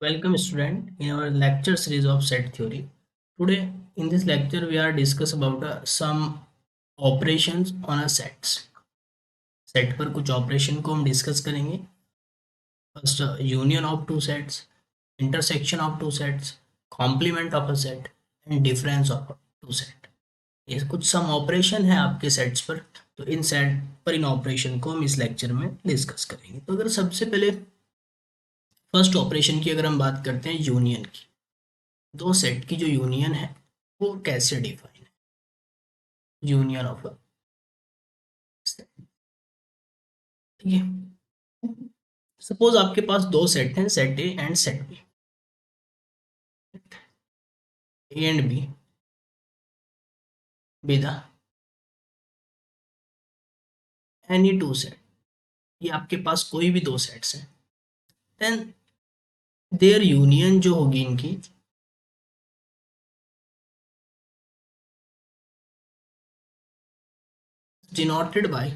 Welcome student in our lecture series of set theory. Today in this lecture we are discuss about some operations on a sets. Set पर कुछ operation को हम discuss करेंगे. First union of two sets, intersection of two sets, complement of a set and difference of two set. ये कुछ सम operation है आपके sets पर. तो इन सेट पर इन ऑपरेशन को हम इस लेक्चर में डिस्कस करेंगे. तो अगर सबसे पहले फर्स्ट ऑपरेशन की अगर हम बात करते हैं यूनियन की, दो सेट की जो यूनियन है वो कैसे डिफाइन है. यूनियन ऑफ सेट, ठीक है. सपोज आपके पास दो सेट हैं, set A and set B. A and B with any two set. ये आपके पास कोई भी दो सेट्स हैं, देन देयर यूनियन जो होगी इनकी denoted by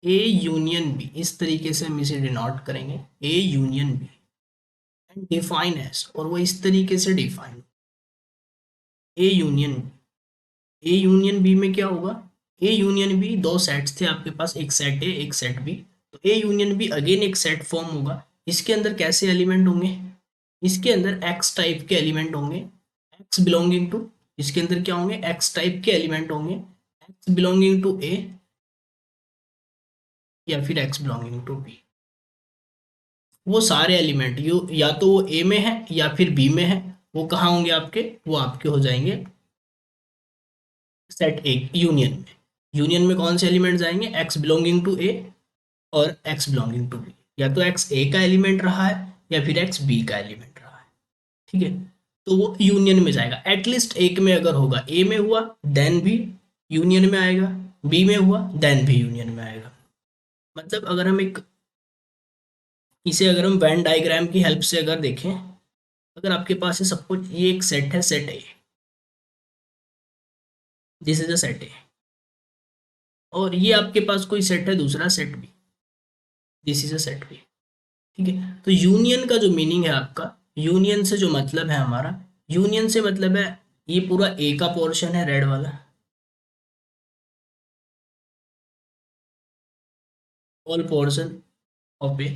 A union B. इस तरीके से हम इसे डिनोट करेंगे, A union B, and define as, और वो इस तरीके से define A union. A union B में क्या होगा, ए यूनियन बी दो सेट्स थे आपके पास, एक सेट ए एक सेट बी. तो ए यूनियन बी अगेन एक सेट फॉर्म होगा. इसके अंदर कैसे एलिमेंट होंगे, इसके अंदर एक्स टाइप के एलिमेंट होंगे, एक्स बिलोंगिंग टू, इसके अंदर क्या होंगे, एक्स टाइप के एलिमेंट होंगे, एक्स बिलोंगिंग टू ए या फिर एक्स बिलोंगिंग टू बी. वो सारे एलिमेंट या तो वो ए में है या फिर बी में है. वो कहाँ होंगे आपके, वो आपके हो जाएंगे सेट ए यूनियन में. यूनियन में कौन से एलिमेंट्स आएंगे, एक्स बिलोंगिंग टू ए और एक्स बिलोंगिंग टू बी. या तो एक्स ए का एलिमेंट रहा है या फिर एक्स बी का एलिमेंट रहा है, ठीक है. तो वो यूनियन में जाएगा. एटलीस्ट एक में अगर होगा, ए में हुआ देन भी यूनियन में आएगा, बी में हुआ देन भी यूनियन में आएगा. मतलब अगर हम एक इसे अगर हम वेन डायग्राम की हेल्प से अगर देखें, अगर आपके पास है सपोज ये एक सेट है, set A, this is a set A, और ये आपके पास कोई सेट है दूसरा, set B, this is a set B, ठीक है. तो यूनियन का जो मीनिंग है आपका, यूनियन से जो मतलब है हमारा, यूनियन से मतलब है ये पूरा ए का पोर्शन है रेड वाला, ऑल पोर्शन ऑफ ए,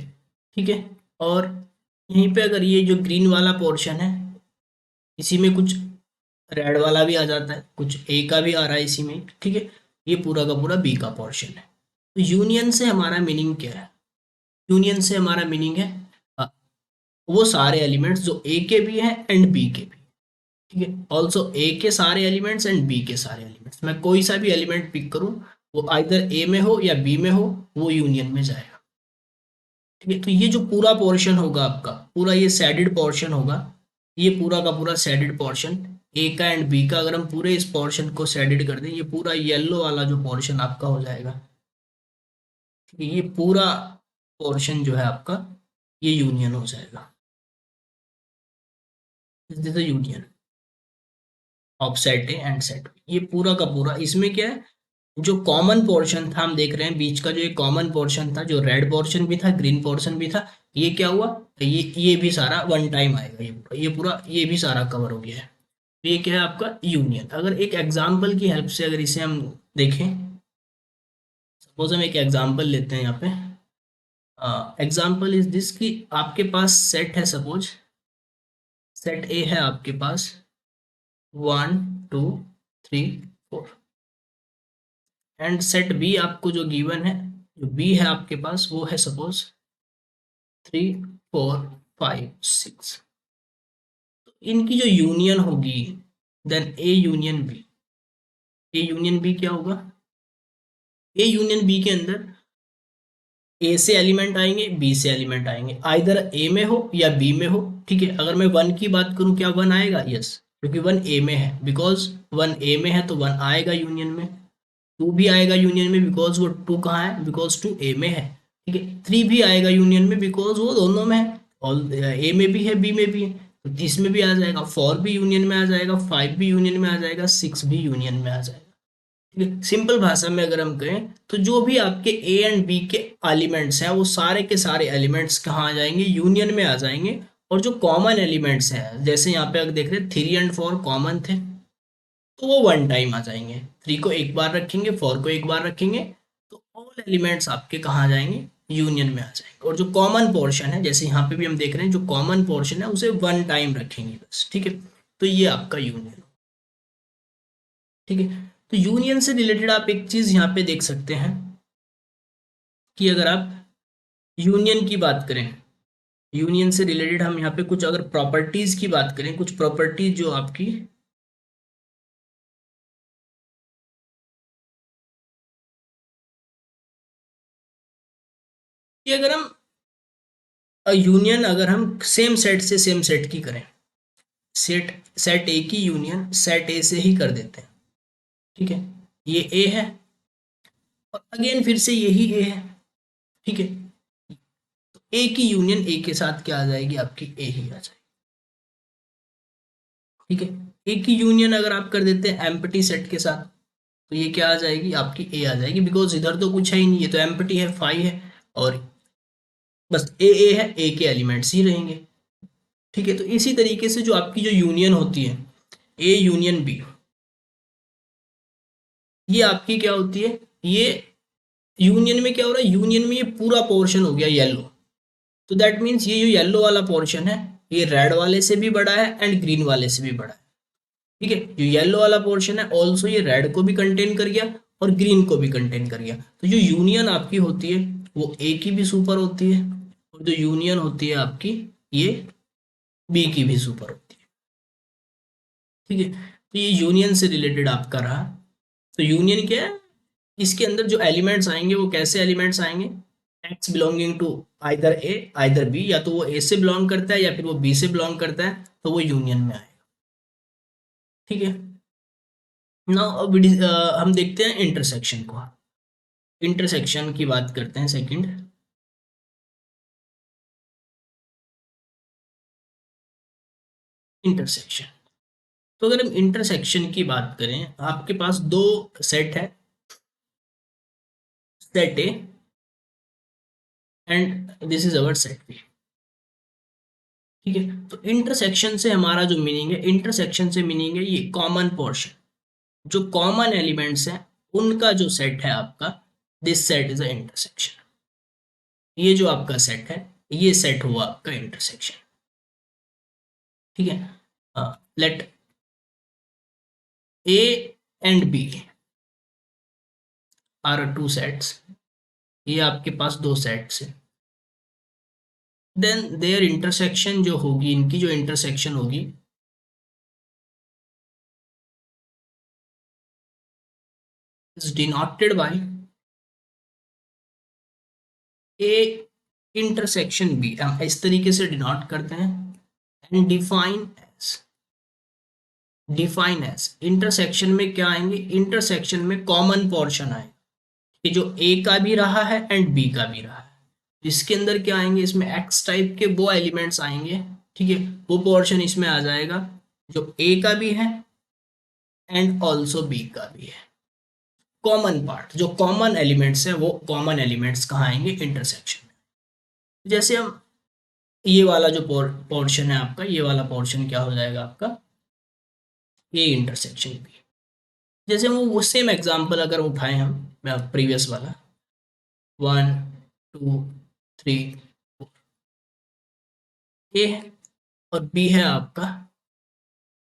ठीक है. और यहीं पे अगर ये जो ग्रीन वाला पोर्शन है, इसी में कुछ रेड वाला भी आ जाता है, कुछ ए का भी आ रहा है इसी में, ठीक है. ये पूरा का पूरा बी का पोर्शन है. तो यूनियन से हमारा मीनिंग क्या है, यूनियन से हमारा मीनिंग है अ, वो सारे एलिमेंट्स जो ए के भी हैं एंड बी के भी, ठीक है. ऑल्सो ए के सारे एलिमेंट्स एंड बी के सारे एलिमेंट्स, मैं कोई सा भी एलिमेंट पिक करूं, वो आइदर ए में हो या बी में हो, वो यूनियन में जाएगा, ठीक है. तो ये जो पूरा पोर्शन होगा आपका, पूरा ये सैडेड पोर्शन होगा, ये पूरा का पूरा सैडेड पोर्शन, ए का एंड बी का, अगर हम पूरे इस पोर्शन को सैडेड कर दें, ये पूरा येलो वाला जो पोर्शन आपका हो जाएगा, ठीक है. ये पूरा पोर्शन जो है आपका, ये यूनियन हो जाएगा. This is the union of set A and set B. ये पूरा का पूरा, इसमें क्या है, जो कॉमन पोर्शन था हम देख रहे हैं बीच का, जो एक कॉमन पोर्शन था, जो रेड पोर्शन भी था ग्रीन पोर्शन भी था, ये क्या हुआ, ये भी सारा वन टाइम आएगा. ये पूरा ये भी सारा कवर हो गया है. तो ये क्या है आपका यूनियन. अगर एक एग्जांपल की हेल्प से अगर इसे हम देखें, सपोज हम एक एग्जांपल लेते हैं यहाँ पे. एग्जांपल इज दिस कि आपके पास सेट है, सपोज सेट ए है आपके पास 1 2 3 4, एंड सेट बी आपको जो गिवन है, जो बी है आपके पास, वो है सपोज 3 4 5 6. तो इनकी जो यूनियन होगी, then A union B, A union B क्या होगा, ए यूनियन बी के अंदर ए से एलिमेंट आएंगे, बी से एलिमेंट आएंगे, आइदर ए में हो या बी में हो, ठीक है. अगर मैं वन की बात करूं, क्या वन आएगा, यस, क्योंकि वन ए में है, बिकॉज वन ए में है तो वन आएगा यूनियन में. टू भी आएगा यूनियन में, बिकॉज वो टू कहाँ है, बिकॉज टू ए में है, ठीक है. थ्री भी आएगा यूनियन में, बिकॉज वो दोनों में है, और ए में भी है बी में भी है, तो इसमें भी आ जाएगा. फोर भी यूनियन में आ जाएगा, फाइव भी यूनियन में आ जाएगा, सिक्स भी यूनियन में आ जाएगा, ठीक है, सिंपल भाषा में अगर हम कहें तो जो भी आपके ए एंड बी के एलिमेंट्स हैं वो सारे के सारे एलिमेंट्स कहाँ आ जाएंगे, यूनियन में आ जाएंगे। और जो कॉमन एलिमेंट्स हैं, जैसे यहाँ पे अगर देख रहे हैं 3 और 4 कॉमन थे, तो वो वन टाइम आ जाएंगे। 3 को एक बार रखेंगे, 4 को एक बार रखेंगे, तो ऑल एलिमेंट्स आपके कहाँ आ जाएंगे, यूनियन में आ जाएंगे। और जो कॉमन पोर्शन है, जैसे यहाँ पे भी हम देख रहे हैं, जो कॉमन पोर्शन है उसे वन टाइम रखेंगे बस। ठीक है, तो ये आपका यूनियन। ठीक है, तो यूनियन से रिलेटेड आप एक चीज यहाँ पे देख सकते हैं कि अगर आप यूनियन की बात करें, यूनियन से रिलेटेड हम यहाँ पे कुछ अगर प्रॉपर्टीज की बात करें, कुछ प्रॉपर्टीज जो आपकी, कि अगर हम यूनियन अगर हम सेम सेट से सेम सेट की करें, सेट सेट ए की यूनियन सेट ए से ही कर देते हैं। ठीक है, ये ए है और अगेन फिर से यही ए है। ठीक है, तो ए की यूनियन ए के साथ क्या आ जाएगी, आपकी ए ही आ जाएगी। ठीक है, ए की यूनियन अगर आप कर देते हैं एम्प्टी सेट के साथ, तो ये क्या आ जाएगी, आपकी ए आ जाएगी, बिकॉज इधर तो कुछ है ही नहीं, ये तो एम्प्टी है, फाइव है, और बस ए है, ए के एलिमेंट्स ही रहेंगे। ठीक है, तो इसी तरीके से जो आपकी जो यूनियन होती है, ए यूनियन बी, ये आपकी क्या होती है, ये यूनियन में क्या हो रहा है, यूनियन में ये पूरा पोर्शन हो गया येलो। तो दैट मीन्स ये जो येलो वाला पोर्शन है, ये रेड वाले से भी बड़ा है एंड ग्रीन वाले से भी बड़ा है। ठीक है, जो येलो वाला पोर्शन है ऑल्सो ये रेड को भी कंटेन कर गया और ग्रीन को भी कंटेन कर गया। तो जो यूनियन आपकी होती है वो ए की भी सुपर होती है, और जो यूनियन होती है आपकी, ये बी की भी सुपर होती है। ठीक है, तो ये यूनियन से रिलेटेड आपका रहा। तो यूनियन क्या है, इसके अंदर जो एलिमेंट्स आएंगे वो कैसे एलिमेंट्स आएंगे, x belonging to either A either B, या तो वो ए से बिलोंग करता है या फिर वो बी से बिलोंग करता है, तो वो यूनियन में आएगा। ठीक है, नाउ हम देखते हैं इंटरसेक्शन को। इंटरसेक्शन की बात करते हैं सेकंड। इंटरसेक्शन, तो अगर हम इंटरसेक्शन की बात करें, आपके पास दो सेट है, set A and this is our set B. ठीक है, तो इंटरसेक्शन से हमारा जो मीनिंग है, इंटरसेक्शन से मीनिंग है ये कॉमन पोर्शन, जो कॉमन एलिमेंट्स हैं उनका जो सेट है आपका, this set is a intersection. ये जो आपका सेट है, ये सेट हुआ आपका इंटरसेक्शन। ठीक है, let A and B are two sets, ये आपके पास दो सेट्स हैं, देन देयर इंटरसेक्शन जो होगी, इनकी जो इंटरसेक्शन होगी, is denoted by A intersection B. हम इस तरीके से डिनोट करते हैं, एंड डिफाइन एज इंटरसेक्शन में क्या आएंगे, इंटरसेक्शन में कॉमन पोर्शन आए, कि जो ए का भी रहा है एंड बी का भी रहा है। इसके अंदर क्या आएंगे, इसमें एक्स टाइप के वो एलिमेंट्स आएंगे। ठीक है, वो पोर्शन इसमें आ जाएगा जो ए का भी है एंड ऑल्सो बी का भी है। कॉमन पार्ट, जो कॉमन एलिमेंट्स है, वो कॉमन एलिमेंट्स कहाँ आएंगे, इंटरसेक्शन में। जैसे हम ये वाला जो पोर्शन है आपका, ये वाला पोर्शन क्या हो जाएगा आपका, ये इंटरसेक्शन भी। जैसे वो सेम एग्जांपल अगर उठाएं हम, प्रीवियस वाला, 1 2 3, ए है और बी है आपका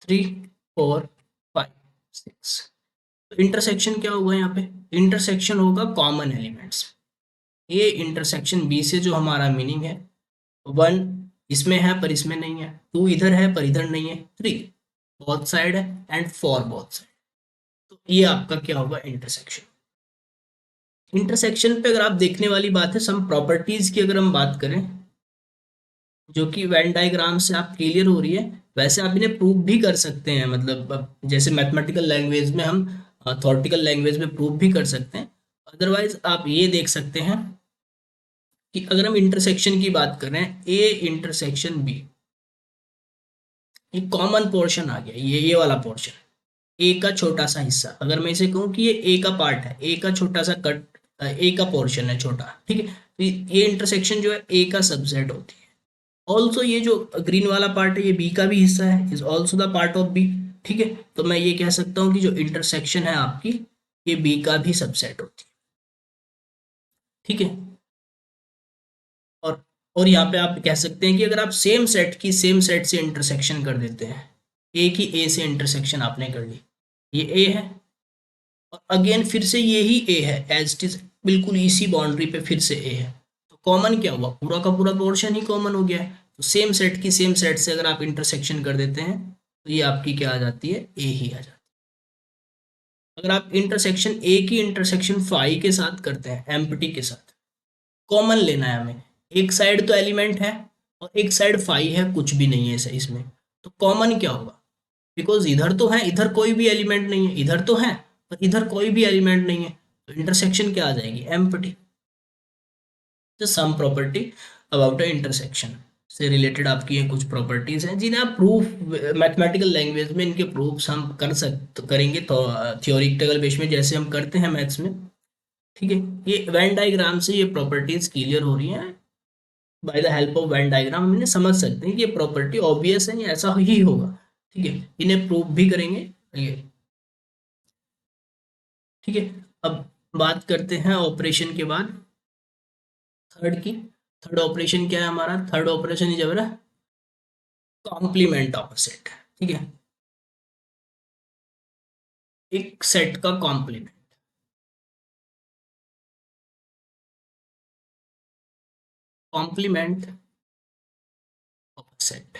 3 4 5 6। तो इंटरसेक्शन क्या होगा यहाँ पे, इंटरसेक्शन होगा common elements. A intersection B से जो हमारा मीनिंग है, 1 इसमें है पर इसमें नहीं है, 2 इधर है पर इधर नहीं है, 3 बोथ साइड है एंड 4 बोथ साइड। तो ये आपका क्या होगा, इंटरसेक्शन। इंटरसेक्शन पे अगर आप देखने वाली बात है, सम प्रॉपर्टीज की अगर हम बात करें, जो कि वेन डायग्राम से आप क्लियर हो रही है, वैसे आप इन्हें प्रूव भी कर सकते हैं। मतलब जैसे मैथमेटिकल लैंग्वेज में हम थॉरेटिकल लैंग्वेज में प्रूव भी कर सकते हैं। अदरवाइज आप ये देख सकते हैं कि अगर हम इंटरसेक्शन की बात करें, ए इंटरसेक्शन बी, ये कॉमन पोर्शन आ गया, ये वाला पोर्शन। ए का छोटा सा हिस्सा, अगर मैं इसे कहूँ कि ये ए का पार्ट है, ए का छोटा सा कट, ए का पोर्शन है छोटा, ठीक है, तो ये इंटरसेक्शन जो है ए का सबसेट होती है। ऑल्सो ये जो ग्रीन वाला पार्ट है ये बी का भी हिस्सा है, is also the part of B, ठीक है, तो मैं ये कह सकता हूँ कि जो इंटरसेक्शन है आपकी ये बी का भी सबसेट होती है, ठीक है। और और यहाँ पे आप कह सकते हैं कि अगर आप सेम सेट की सेम सेट से इंटरसेक्शन कर देते हैं, ए की ए से इंटरसेक्शन आपने कर ली, ये ए है, और अगेन फिर से यही ए है एज इट इज, बिल्कुल इसी बाउंड्री पे फिर से ए है, तो कॉमन क्या हुआ, पूरा का पूरा पोर्शन ही कॉमन हो गया है। तो सेम सेट की सेम सेट से अगर आप इंटरसेक्शन कर देते हैं तो ये आपकी क्या आ जाती है, ए ही आ जाती है। अगर आप इंटरसेक्शन ए की इंटरसेक्शन फाई के साथ करते हैं, एम्प्टी के साथ, कॉमन लेना है हमें, एक साइड तो एलिमेंट है और एक साइड फाई है, कुछ भी नहीं है इसमें, तो कॉमन क्या होगा, बिकॉज इधर तो है, इधर कोई भी एलिमेंट नहीं है, इधर तो है पर इधर कोई भी एलिमेंट नहीं है, तो इंटरसेक्शन क्या आ जाएगी, एम्प्टी। तो sum property about a intersection से रिलेटेड आपकी ये कुछ प्रॉपर्टीज हैं जिन्हें आप प्रूफ मैथमेटिकल लैंग्वेज में इनके प्रूफ्स हम करेंगे तो थियोरिटिकल बेस में जैसे हम करते हैं मैथ्स में, ठीक है। ये वेन डायग्राम से ये प्रॉपर्टीज क्लियर हो रही हैं, by the help of Venn diagram हम इन्हें समझ सकते हैं कि ये प्रॉपर्टी ऑब्वियस है, ये ऐसा ही होगा, ठीक है, इन्हें प्रूफ भी करेंगे ये, ठीक है। अब बात करते हैं ऑपरेशन के बाद थर्ड की। थर्ड ऑपरेशन क्या है हमारा, third operation is our complement of a set, ठीक है, एक सेट का complement, complement of a set.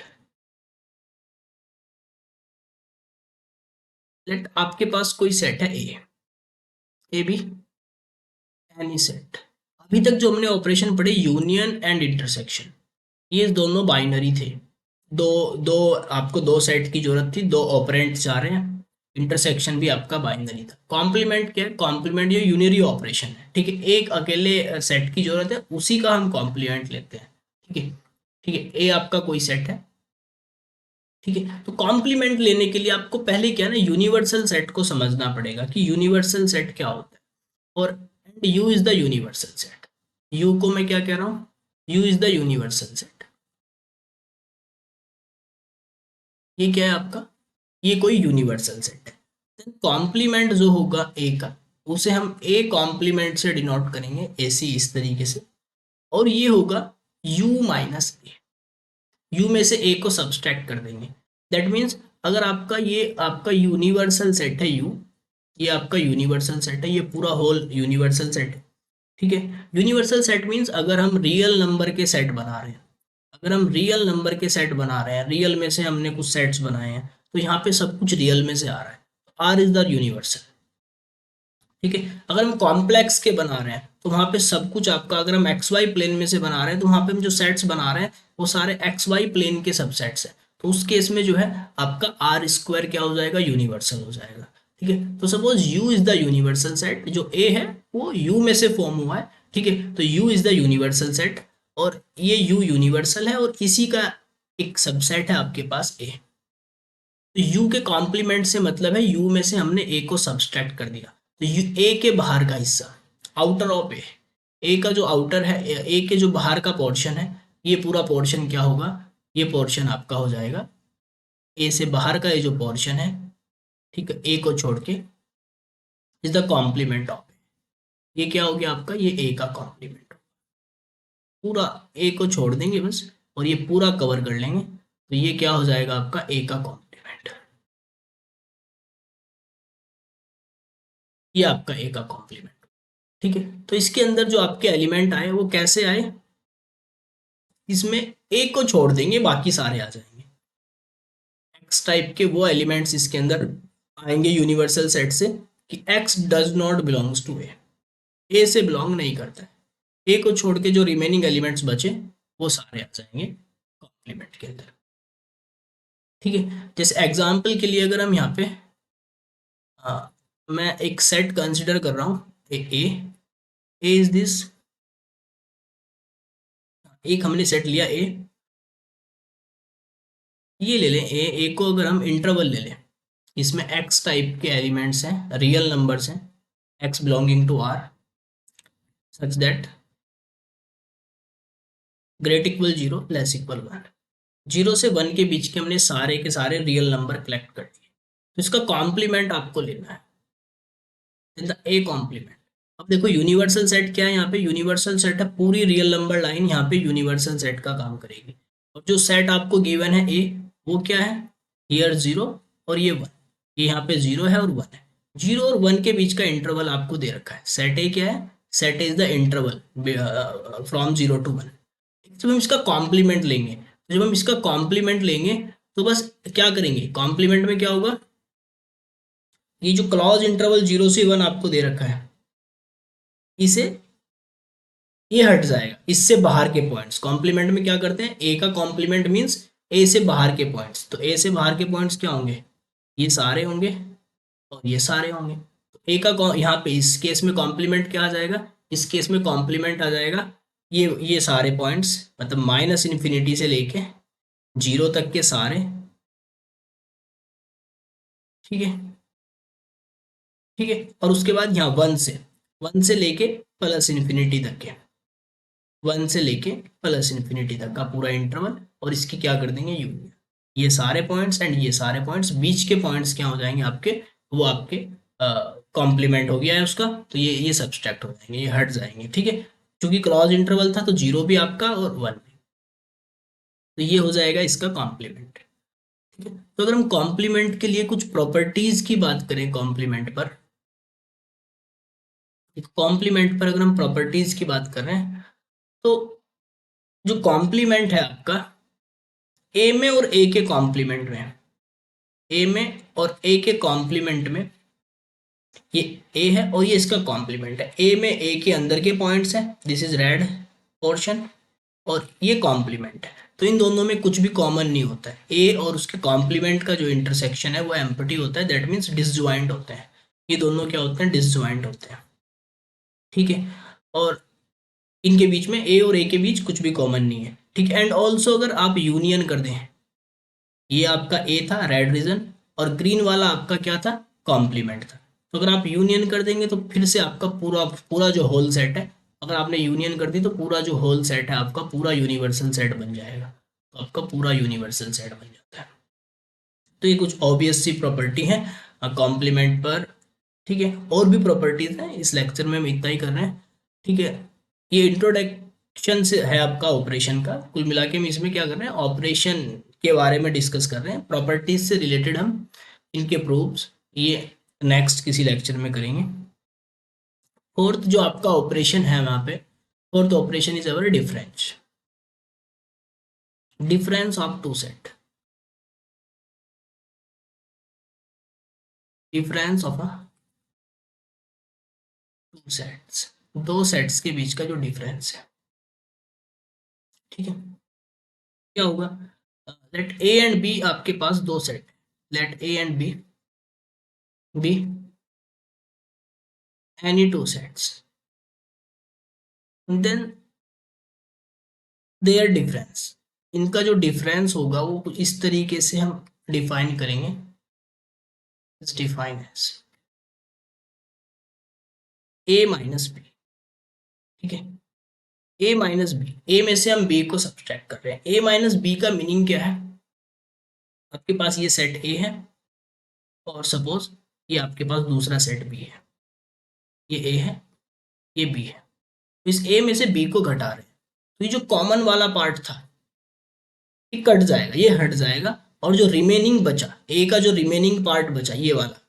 Let आपके पास कोई सेट है ए बी, एनी सेट, अभी तक जो हमने ऑपरेशन पढ़े यूनियन एंड इंटरसेक्शन, ये दोनों बाइनरी थे, दो दो आपको दो सेट की जरूरत थी, दो ऑपरेंट्स जा रहे हैं, इंटरसेक्शन भी आपका बाइनरी था। कॉम्प्लीमेंट क्या है, कॉम्प्लीमेंट ये यूनियरी ऑपरेशन है, ठीक है, एक अकेले सेट की जरूरत है, उसी का हम कॉम्प्लीमेंट लेते हैं, ठीक है, ठीक है, ए आपका कोई सेट है, ठीक है, तो कॉम्प्लीमेंट लेने के लिए आपको पहले क्या है ना, यूनिवर्सल सेट को समझना पड़ेगा कि यूनिवर्सल सेट क्या होता है, और and you is the universal set, you को मैं क्या कह रहा हूँ, you is the universal set, ये क्या है आपका, ये कोई यूनिवर्सल सेट है। कॉम्प्लीमेंट जो होगा ए का, उसे हम ए कॉम्प्लीमेंट से डिनोट करेंगे, ए सी इस तरीके से, और ये होगा यू माइनस ए, यू में से ए को सब्सट्रैक्ट कर देंगे, दैट मीन्स अगर आपका ये आपका यूनिवर्सल सेट है यू, ये आपका यूनिवर्सल सेट है, ये पूरा होल यूनिवर्सल सेट है, ठीक है। यूनिवर्सल सेट मीन्स अगर हम रियल नंबर के सेट बना रहे हैं, अगर हम रियल नंबर के सेट बना रहे हैं, रियल में से हमने कुछ सेट्स बनाए हैं, तो यहाँ पे सब कुछ रियल में से आ रहा है, आर इज द यूनिवर्सल, ठीक है। अगर हम कॉम्प्लेक्स के बना रहे हैं तो वहां पे सब कुछ आपका, अगर हम एक्स वाई प्लेन में से बना रहे हैं तो वहां पे हम जो सेट्स बना रहे हैं वो सारे एक्स वाई प्लेन के सबसेट्स हैं, तो उस केस में जो है आपका आर स्क्वायर क्या हो जाएगा, यूनिवर्सल हो जाएगा, ठीक है। तो suppose you is the universal set, जो ए है वो यू में से फॉर्म हुआ है, ठीक है, तो you is the universal set, और ये यू यूनिवर्सल है और इसी का एक सबसेट है आपके पास ए, तो यू के कॉम्प्लीमेंट से मतलब है यू में से हमने ए को सब्सट्रैक्ट कर दिया, तो यू ए के बाहर का हिस्सा, आउटर ऑफ ए का जो आउटर है, ए के जो बाहर का पोर्शन है, ये पूरा पोर्शन क्या होगा, ये पोर्शन आपका हो जाएगा ए से बाहर का, ये जो पोर्शन है, ठीक है, ए को छोड़ के इज द कॉम्प्लीमेंट ऑफ, ये क्या हो गया आपका, ये ए का कॉम्प्लीमेंट, पूरा ए को छोड़ देंगे बस और ये पूरा कवर कर लेंगे, तो ये क्या हो जाएगा आपका ए का कॉम्प्लीमेंट, ये आपका ए का कॉम्प्लीमेंट, ठीक है। तो इसके अंदर जो आपके एलिमेंट आए वो कैसे आए, इसमें एक को छोड़ देंगे बाकी सारे आ जाएंगे, एक्स टाइप के वो एलिमेंट्स इसके अंदर आएंगे यूनिवर्सल सेट से, कि X does not belongs to A से बिलोंग नहीं करता है, ए को छोड़ के जो रिमेनिंग एलिमेंट्स बचे वो सारे आ जाएंगे कॉम्प्लीमेंट के अंदर, ठीक है। जैसे एग्जाम्पल के लिए अगर हम यहाँ पे मैं एक सेट कंसिडर कर रहा हूँ, ए इज दिस, एक हमने सेट लिया ए, ये ले लें ए को अगर हम इंटरवल ले लें, इसमें x टाइप के एलिमेंट्स हैं, रियल नंबर्स हैं, x belonging to r such that great equal 0 less equal 1। 0 से 1 के बीच के हमने सारे के सारे रियल नंबर कलेक्ट कर दिए, तो इसका कॉम्प्लीमेंट आपको लेना है, इन द ए कॉम्प्लीमेंट। अब देखो यूनिवर्सल सेट क्या है, यहाँ पे यूनिवर्सल सेट है, पूरी रियल नंबर लाइन यहाँ पे यूनिवर्सल सेट का काम करेगी। और जो सेट आपको गिवन है ए, वो क्या है, हियर 0 और ये 1, ये यहाँ पे 0 है और 1 है। 0 और 1 के बीच का इंटरवल आपको दे रखा है, सेट ए क्या है, set is the interval from 0 to 1। जब हम इसका कॉम्प्लीमेंट लेंगे, तो जब हम इसका कॉम्प्लीमेंट लेंगे तो बस क्या करेंगे, कॉम्प्लीमेंट में क्या होगा, ये जो क्लॉज इंटरवल 0 से 1 आपको दे रखा है, इसे ये हट जाएगा, इससे बाहर के पॉइंट्स। कॉम्प्लीमेंट में क्या करते हैं, ए का कॉम्प्लीमेंट मीन्स ए से बाहर के पॉइंट्स, तो ए से बाहर के पॉइंट्स क्या होंगे, ये सारे होंगे और ये सारे होंगे। तो ए का यहाँ पे इस केस में कॉम्प्लीमेंट क्या आ जाएगा, इस केस में कॉम्प्लीमेंट आ जाएगा ये सारे पॉइंट्स, मतलब माइनस इन्फिनिटी से लेके 0 तक के सारे, ठीक है, ठीक है। और उसके बाद यहाँ 1 से लेके प्लस इन्फिनिटी तक के, 1 से लेके प्लस इन्फिनिटी तक का पूरा इंटरवल, और इसकी क्या कर देंगे यूनियन, ये सारे पॉइंट्स एंड ये सारे पॉइंट्स, बीच के पॉइंट्स क्या हो जाएंगे आपके, वो आपके कॉम्प्लीमेंट हो गया है उसका, तो ये सब्सट्रैक्ट हो जाएंगे, ये हट जाएंगे, ठीक है। क्योंकि क्लॉज इंटरवल था तो 0 भी आपका और 1 भी, तो ये हो जाएगा इसका कॉम्प्लीमेंट, ठीक है। तो अगर हम कॉम्प्लीमेंट के लिए कुछ प्रॉपर्टीज की बात करें, कॉम्प्लीमेंट पर, कॉम्प्लीमेंट पर अगर हम प्रॉपर्टीज की बात कर रहे हैं, तो जो कॉम्प्लीमेंट है आपका ए में और ए के कॉम्प्लीमेंट में, ए में और ए के कॉम्प्लीमेंट में, ये ए है और ये इसका कॉम्प्लीमेंट है, ए में ए के अंदर के पॉइंट्स हैं, दिस इज रेड पोर्शन, और ये कॉम्प्लीमेंट है, तो इन दोनों में कुछ भी कॉमन नहीं होता है, ए और उसके कॉम्प्लीमेंट का जो इंटरसेक्शन है वो एम्प्टी होता है, दैट मीन्स डिसजॉइंट होते हैं, ये दोनों क्या होते हैं, डिसजॉइंट होते हैं, ठीक है। और इनके बीच में ए और ए के बीच कुछ भी कॉमन नहीं है, ठीक है। एंड ऑल्सो अगर आप यूनियन कर दें, ये आपका ए था रेड रीजन, और ग्रीन वाला आपका क्या था, कॉम्प्लीमेंट था, तो अगर आप यूनियन कर देंगे तो फिर से आपका पूरा पूरा जो होल सेट है, अगर आपने यूनियन कर दी तो पूरा जो होल सेट है आपका पूरा यूनिवर्सल सेट बन जाएगा, तो आपका पूरा यूनिवर्सल सेट बन जाता है। तो ये कुछ ऑब्वियस सी प्रॉपर्टी है कॉम्प्लीमेंट पर, ठीक है। और भी प्रॉपर्टीज हैं, इस लेक्चर में हम इतना ही कर रहे हैं, ठीक है। ये इंट्रोडक्शन से है आपका ऑपरेशन का, कुल मिला के हम इसमें क्या कर रहे हैं, ऑपरेशन के बारे में डिस्कस कर रहे हैं, प्रॉपर्टीज से रिलेटेड हम इनके प्रूफ्स ये नेक्स्ट किसी लेक्चर में करेंगे। फोर्थ जो आपका ऑपरेशन है वहां पे, fourth operation is our difference, difference of two set, difference of two sets, दो सेट्स के बीच का जो डिफरेंस है, ठीक है। क्या होगा, लेट ए एंड बी, आपके पास दो set, let A and B any two sets, then there difference, इनका जो डिफरेंस होगा वो कुछ इस तरीके से हम डिफाइन करेंगे, define as A minus B, ठीक है। ए माइनस बी, ए में से हम बी को सब्सट्रैक्ट कर रहे हैं, ए माइनस बी का मीनिंग क्या है, आपके पास ये सेट ए है और सपोज ये आपके पास दूसरा सेट बी है, ये ए है ये बी है, तो इस ए में से बी को घटा रहे हैं, तो ये जो कॉमन वाला पार्ट था ये कट जाएगा, ये हट जाएगा, और जो रिमेनिंग बचा, ए का जो रिमेनिंग पार्ट बचा ये वाला,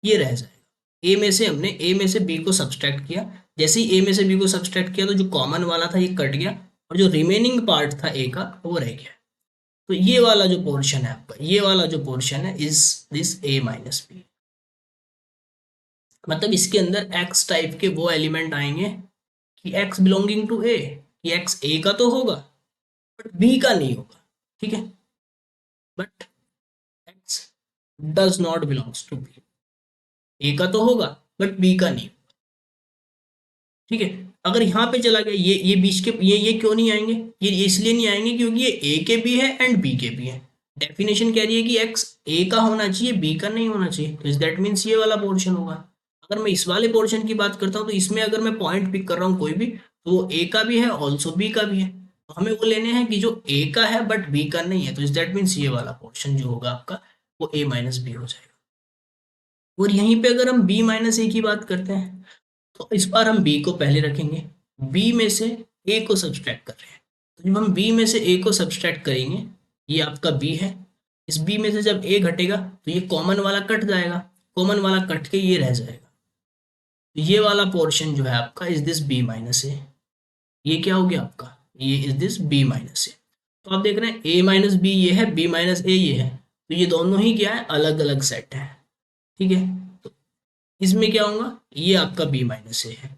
ये रह जाएगा। ए में से हमने ए में से बी को सब्सट्रैक्ट किया, जैसे ही ए में से बी को सब्सट्रैक्ट किया तो जो कॉमन वाला था ये कट गया, और जो रिमेनिंग पार्ट था ए का वो रह गया, तो ये वाला जो पोर्शन है आपका, ये वाला जो पोर्शन है is this A minus B, मतलब इसके अंदर एक्स टाइप के वो एलिमेंट आएंगे कि एक्स बिलोंगिंग टू ए, कि एक्स ए का तो होगा बट बी का नहीं होगा, ठीक है, but X does not belongs to B, A का तो होगा बट बी का नहीं, ठीक है। अगर यहाँ पे चला गया ये बीच के ये क्यों नहीं आएंगे, ये इसलिए नहीं आएंगे क्योंकि ये ए के भी है एंड बी के भी है, डेफिनेशन कह रही है कि एक्स ए का होना चाहिए, बी का नहीं होना चाहिए, तो दैट मीन्स ये वाला पोर्शन होगा। अगर मैं इस वाले पोर्शन की बात करता हूँ तो इसमें अगर मैं पॉइंट पिक कर रहा हूँ कोई भी, तो वो ए का भी है, ऑल्सो बी का भी है, तो हमें वो लेने हैं कि जो ए का है बट बी का नहीं है, तो दैट मीन्स ये वाला पोर्शन जो होगा आपका वो ए माइनस बी हो जाएगा। और यहीं पे अगर हम बी माइनस ए की बात करते हैं, तो इस बार हम बी को पहले रखेंगे, बी में से ए को सब्सट्रैक्ट कर रहे हैं, तो जब हम बी में से ए को सब्सट्रैक्ट करेंगे, ये आपका बी है, इस बी में से जब ए घटेगा तो ये कॉमन वाला कट जाएगा, कॉमन वाला कट के ये रह जाएगा, तो ये वाला पोर्शन जो है आपका इज दिस बी माइनस ए, ये क्या हो गया आपका, ये इज दिस बी माइनस ए। तो आप देख रहे हैं ए माइनस बी ये है, बी माइनस ए ये है, तो ये दोनों ही क्या है, अलग अलग सेट है, ठीक है। तो इसमें क्या होगा, ये आपका बी माइनस ए है,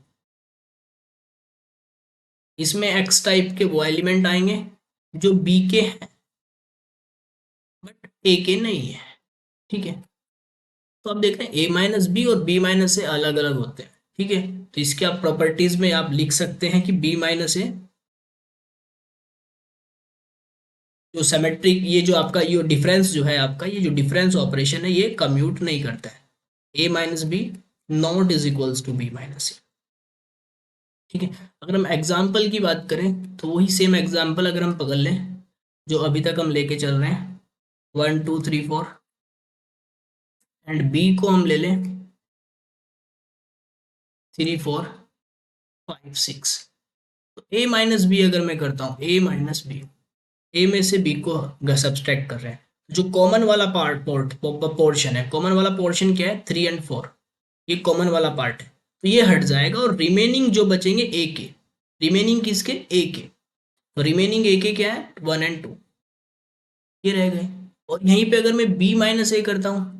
इसमें एक्स टाइप के वो एलिमेंट आएंगे जो बी के हैं बट ए के नहीं है, ठीक है। तो आप देख रहे हैं ए माइनस बी और बी माइनस ए अलग अलग होते हैं, ठीक है। तो इसके आप प्रॉपर्टीज में आप लिख सकते हैं कि बी माइनस ए जो सिमेट्रिक, ये जो आपका ये डिफरेंस जो है आपका, ये जो डिफरेंस ऑपरेशन है ये कम्यूट नहीं करता है, A minus B not is equals to B minus A, ठीक है। अगर हम एग्जाम्पल की बात करें तो वही सेम एग्जाम्पल अगर हम पकड़ लें जो अभी तक हम लेके चल रहे हैं 1 2 3 4, एंड बी को हम ले लें 3 4 5 6, तो ए माइनस बी अगर मैं करता हूँ, ए माइनस बी, ए में से बी को सब्सट्रैक्ट कर रहे हैं, जो कॉमन वाला पोर्शन है, कॉमन वाला पोर्शन क्या है 3 और 4, ये कॉमन वाला पार्ट है, तो ये हट जाएगा और रिमेनिंग जो बचेंगे ए के, रिमेनिंग किसके, ए के, तो रिमेनिंग ए के क्या है 1 और 2, ये रह गए। और यहीं पे अगर मैं बी माइनस ए करता हूँ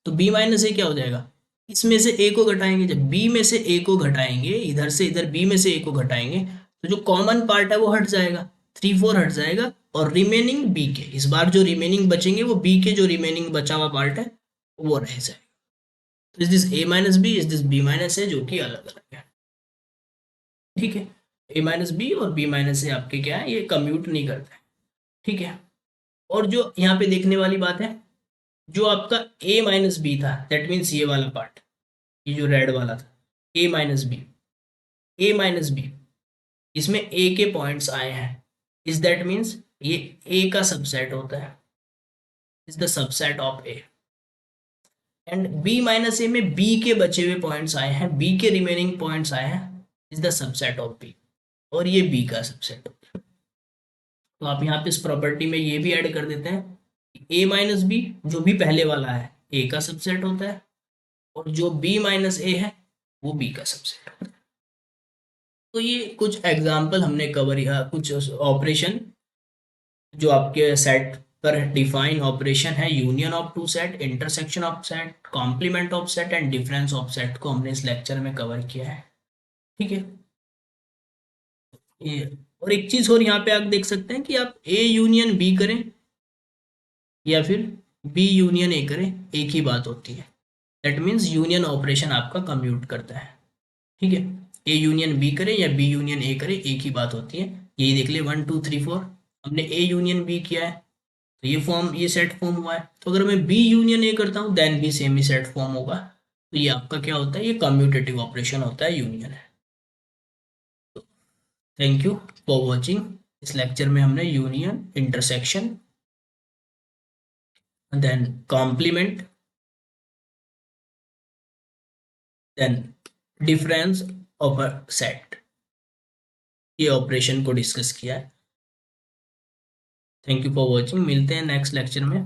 तो बी माइनस ए क्या हो जाएगा, इसमें से ए को घटाएंगे, जब बी में से ए को घटाएंगे, इधर से इधर बी में से ए को घटाएंगे, तो जो कॉमन पार्ट है वो हट जाएगा, 3 4 हट जाएगा, और रिमेनिंग बी के, इस बार जो रिमेनिंग बचेंगे वो बी के जो रिमेनिंग बचा हुआ पार्ट है वो रह जाएगा। तो is this A minus B, is this B minus A, जो कि अलग अलग है, ठीक है। ए माइनस बी और बी माइनस ए आपके क्या है, ये कम्यूट नहीं करता है, ठीक है। और जो यहाँ पे देखने वाली बात है, जो आपका ए माइनस बी था, दैट मीन्स ये वाला पार्ट, ये जो रेड वाला था, ए माइनस बी, ए माइनस बी, इसमें ए के पॉइंट्स आए हैं, इज दैट मीन्स ये ए का सबसेट होता है, is the subset of A, and B minus A में बी के बचे हुए पॉइंट्स आए हैं, बी के रिमेनिंग पॉइंट्स आए हैं, is the subset of B, और ये बी का सबसेट होता है। तो आप यहाँ पे इस प्रॉपर्टी में ये भी ऐड कर देते हैं, ए माइनस बी जो भी पहले वाला है ए का सबसेट होता है, और जो बी माइनस ए है वो बी का सबसेट होता है। तो ये कुछ एग्जाम्पल हमने कवर किया, कुछ ऑपरेशन जो आपके सेट पर डिफाइन ऑपरेशन है, union of two set, intersection of set, complement of set and difference of set को हमने इस लेक्चर में कवर किया है, ठीक है। ये और एक चीज और यहाँ पे आप देख सकते हैं कि आप ए यूनियन बी करें या फिर बी यूनियन ए करें, एक ही बात होती है, दैट मीन्स यूनियन ऑपरेशन आपका कम्यूट करता है, ठीक है। ए यूनियन बी करें या बी यूनियन ए करें, एक ही बात होती है, यही देख ले 1 2 3 4, हमने ए यूनियन बी किया है तो ये फॉर्म, ये सेट फॉर्म हुआ है, तो अगर मैं बी यूनियन ए करता हूँ देन भी सेम ही सेट फॉर्म होगा, तो ये आपका क्या होता है, ये कम्यूटेटिव ऑपरेशन होता है, यूनियन है। तो थैंक यू फॉर वॉचिंग, इस लेक्चर में हमने union, intersection, then complement, then difference of a set, ये ऑपरेशन को डिस्कस किया है। थैंक यू फॉर वॉचिंग, मिलते हैं नेक्स्ट लेक्चर में।